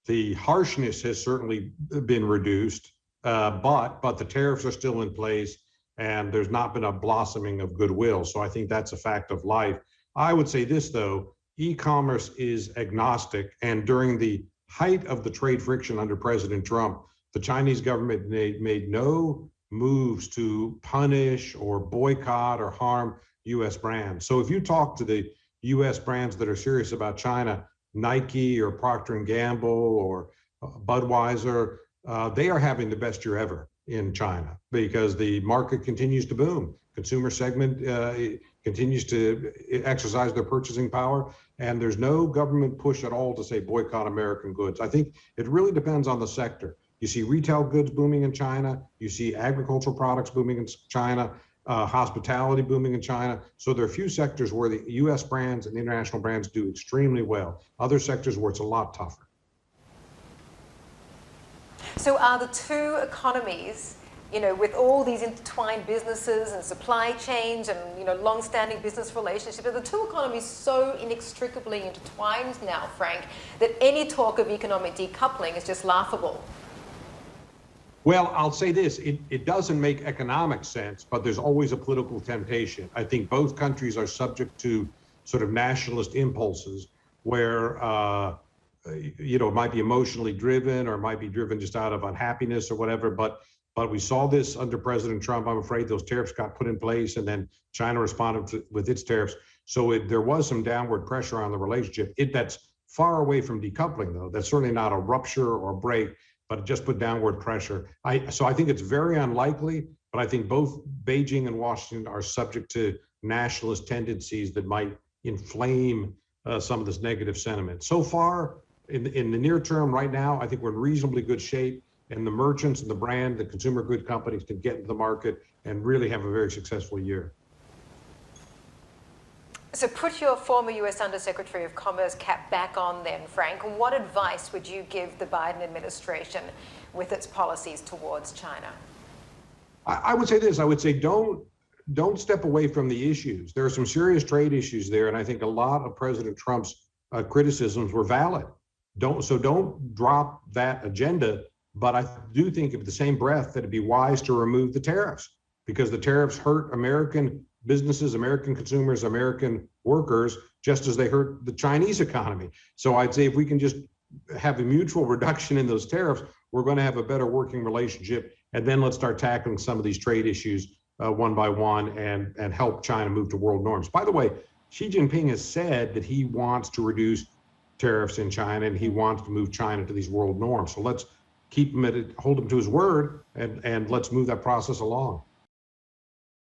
the harshness has certainly been reduced, but the tariffs are still in place, and there's not been a blossoming of goodwill. So I think that's a fact of life. I would say this, though, e-commerce is agnostic, and during the height of the trade friction under President Trump, the Chinese government made no moves to punish or boycott or harm U.S. brands. So if you talk to the U.S. brands that are serious about China, Nike or Procter & Gamble or Budweiser, they are having the best year ever in China because the market continues to boom. Consumer segment continues to exercise their purchasing power, and there's no government push at all to say boycott American goods. I think it really depends on the sector. You see retail goods booming in China, you see agricultural products booming in China, hospitality booming in China. So there are a few sectors where the U.S. brands and the international brands do extremely well. Other sectors where it's a lot tougher. So are the two economies, with all these intertwined businesses and supply chains and, long-standing business relationships, are the two economies so inextricably intertwined now, Frank, that any talk of economic decoupling is just laughable? Well, I'll say this, it doesn't make economic sense, but there's always a political temptation. I think both countries are subject to sort of nationalist impulses where, it might be emotionally driven or it might be driven just out of unhappiness or whatever. But we saw this under President Trump. I'm afraid those tariffs got put in place and then China responded with its tariffs. So there was some downward pressure on the relationship. That's far away from decoupling, though. That's certainly not a rupture or break, but it just put downward pressure. So I think it's very unlikely, but I think both Beijing and Washington are subject to nationalist tendencies that might inflame some of this negative sentiment. So far, in the near term, right now, I think we're in reasonably good shape, and the merchants and the consumer good companies can get into the market and really have a very successful year. So put your former U.S. Undersecretary of Commerce cap back on then, Frank. What advice would you give the Biden administration with its policies towards China? I would say this. I would say don't step away from the issues. There are some serious trade issues there, and I think a lot of President Trump's criticisms were valid. Don't drop that agenda. But I do think of the same breath that it'd be wise to remove the tariffs, because the tariffs hurt American businesses, American consumers, American workers, just as they hurt the Chinese economy. So I'd say if we can just have a mutual reduction in those tariffs, we're going to have a better working relationship. And then let's start tackling some of these trade issues one by one and help China move to world norms. By the way, Xi Jinping has said that he wants to reduce tariffs in China and he wants to move China to these world norms. So let's hold him to his word and let's move that process along.